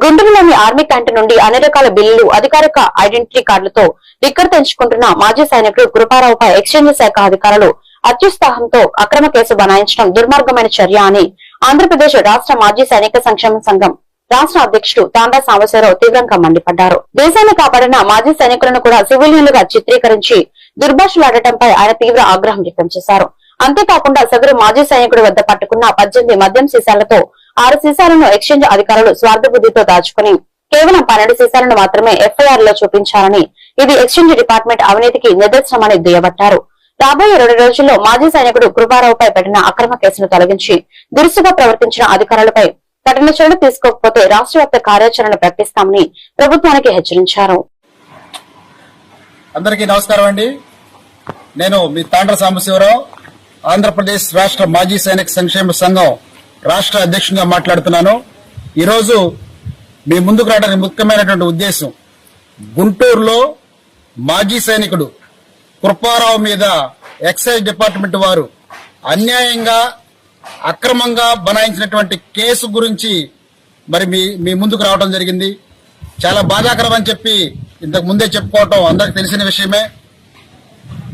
గుంటూరులోని army canteen నుండి అన్ని రకాల బిల్లులు, అధికారిక ఐడెంటిటీ కార్డులతో లిక్కర్ తెంచుకుంటున్న మాజీ సైనికుడు కృపారావుపై ఎక్సైజ్ శాఖ అధికారులు అత్యుత్సాహంతో అక్రమ కేసు బనాయించడం దుర్మార్గమైన చర్య అని ఆంధ్రప్రదేశ్ రాష్ట్ర మాజీ సైనిక సంక్షేమ సంఘం రాష్ట్ర అధ్యక్షుడు తాండా సాంబశివరావు తీవ్రంగా మండిపడ్డారు. దేశాన్ని కాపాడిన మాజీ సైనికులను కూడా సివిలియన్లుగా చిత్రీకరించి దుర్భాషలాడటంపై ఆయన తీవ్ర ఆగ్రహం వ్యక్తం చేశారు. అంతేకాకుండా సదరు మాజీ సైనికుడి వద్ద పట్టుకున్న 18 మద్యం సీసాలతో 6 సీసాలను ఎక్స్చేంజ్ అధికారులు స్వార్థబుద్ధితో దాచుకుని కేవలం 12 సీసాలను మాత్రమే ఎఫ్ఐఆర్ లో చూపించారని, ఇది ఎక్స్చేంజ్ డిపార్ట్మెంట్ అవినీతికి నిదర్శనమని దుయ్యబట్టారు. రాబోయే 2 రోజుల్లో మాజీ సైనికుడు కృపారావుపై పెట్టిన అక్రమ కేసును తొలగించి దురుసుగా ప్రవర్తించిన అధికారులపై కఠిన చర్యలు తీసుకోకపోతే రాష్ట్ర వ్యాప్త కార్యాచరణ ప్రకటిస్తామని ప్రభుత్వానికి హెచ్చరించారు. అందరికీ నమస్కారం అండి. నేను మీ తాండ్ర సాంబశివరావు, ఆంధ్రప్రదేశ్ రాష్ట్ర మాజీ సైనిక సంక్షేమ సంఘం రాష్ట్ర అధ్యక్షుడిగా మాట్లాడుతున్నాను. ఈరోజు మీ ముందుకు రావడానికి ముఖ్యమైనటువంటి ఉద్దేశం, గుంటూరులో మాజీ సైనికుడు కృపారావు మీద ఎక్సైజ్ డిపార్ట్మెంట్ వారు అన్యాయంగా అక్రమంగా బనాయించినటువంటి కేసు గురించి మరి మీ ముందుకు రావడం జరిగింది. చాలా బాధాకరం అని చెప్పి ఇంతకు ముందే చెప్పుకోవటం అందరికి తెలిసిన విషయమే.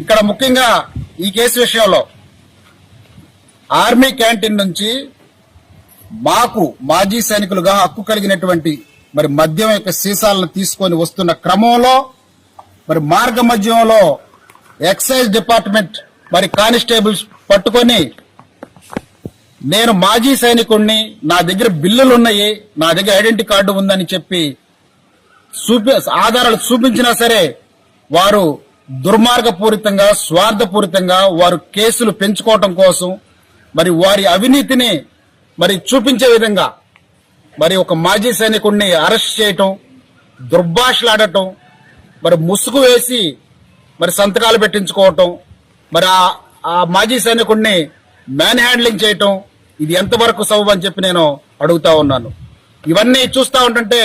ఇక్కడ ముఖ్యంగా ఈ కేసు విషయంలో ఆర్మీ క్యాంటీన్ నుంచి మాకు మాజీ సైనికులుగా హక్కు కలిగినటువంటి మరి మద్యం యొక్క సీసాలను తీసుకొని వస్తున్న క్రమంలో మరి మార్గ మధ్యంలో ఎక్సైజ్ డిపార్ట్మెంట్ మరి కానిస్టేబుల్స్ పట్టుకొని, నేను మాజీ సైనికుడిని, నా దగ్గర బిల్లులున్నాయి, నా దగ్గర ఐడెంటిటీ కార్డు ఉందని చెప్పి ఆధారాలు చూపించినా సరే వారు దుర్మార్గపూరితంగా, స్వార్థపూరితంగా వారు కేసులు పెంచుకోవటం కోసం మరి వారి అవినీతిని మరి చూపించే విధంగా మరి ఒక మాజీ సైనికుడిని అరెస్ట్ చేయటం, దుర్భాషలాడటం, మరి ముసుగు వేసి మరి సంతకాలు పెట్టించుకోవటం, మరి ఆ మాజీ సైనికుడిని మ్యాన్ హ్యాండ్లింగ్ చేయటం, ఇది ఎంతవరకు సబబు అని చెప్పి నేను అడుగుతా ఉన్నాను. ఇవన్నీ చూస్తా ఉంటుంటే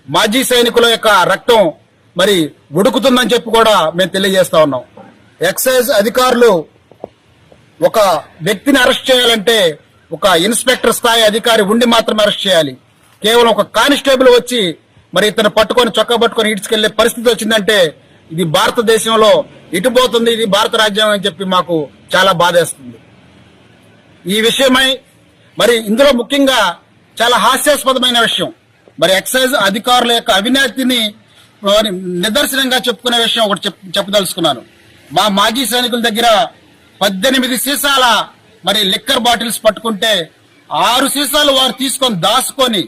మాజీ సైనికుల యొక్క రక్తం మరి ఉడుకుతుందని చెప్పి కూడా మేము తెలియజేస్తా ఉన్నాం. ఎక్సైజ్ అధికారులు ఒక వ్యక్తిని అరెస్ట్ చేయాలంటే ఒక ఇన్స్పెక్టర్ స్థాయి అధికారి ఉండి మాత్రమే అరెస్ట్ చేయాలి. కేవలం ఒక కానిస్టేబుల్ వచ్చి మరి ఇతను పట్టుకొని చొక్కా పట్టుకొని ఇడ్చుకెళ్లే పరిస్థితి వచ్చిందంటే ఇది భారతదేశంలో ఇటుపోతుంది, ఇది భారత రాజ్యాంగం అని చెప్పి మాకు చాలా బాధేస్తుంది. ఈ విషయమై మరి ఇందులో ముఖ్యంగా చాలా హాస్యాస్పదమైన విషయం, మరి ఎక్సైజ్ అధికారుల యొక్క అవినీతిని నిదర్శనంగా చెప్పుకునే విషయం ఒకటి చెప్పదలుచుకున్నాను. మా మాజీ సైనికుల దగ్గర 18 సీసాల మరి లిక్కర్ బాటిల్స్ పట్టుకుంటే 6 సీసాలు వారు తీసుకొని దాచుకొని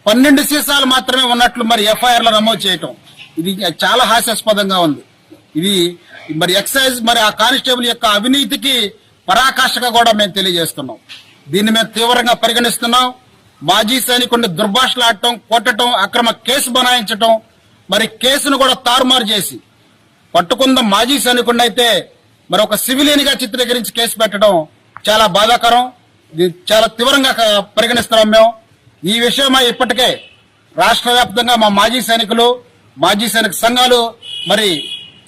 12 సీసాలు మాత్రమే ఉన్నట్లు మరి ఎఫ్ఐఆర్ లో నమోదు చేయటం, ఇది చాలా హాస్యాస్పదంగా ఉంది. ఇది మరి ఎక్సైజ్ మరి ఆ కానిస్టేబుల్ యొక్క అవినీతికి పరాకాష్ఠగా కూడా మేము తెలియజేస్తున్నాం. దీన్ని మేము తీవ్రంగా పరిగణిస్తున్నాం. మాజీ సైనికుడిని దుర్భాషలాడటం, కొట్టడం, అక్రమ కేసు బనాయించటం, మరి కేసును కూడా తారుమారు చేసి పట్టుకున్న మాజీ సైనికుడిని అయితే మరి ఒక సివిలియన్ గా చిత్రీకరించి కేసు పెట్టడం చాలా బాధాకరం. ఇది చాలా తీవ్రంగా పరిగణిస్తున్నాం మేము. ఈ విషయమై ఇప్పటికే రాష్ట్ర వ్యాప్తంగా మా మాజీ సైనికులు, మాజీ సైనిక సంఘాలు మరి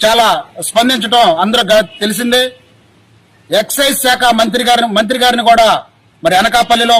చాలా స్పందించడం అందరూ తెలిసిందే. ఎక్సైజ్ శాఖ మంత్రి గారిని కూడా మరి అనకాపల్లిలో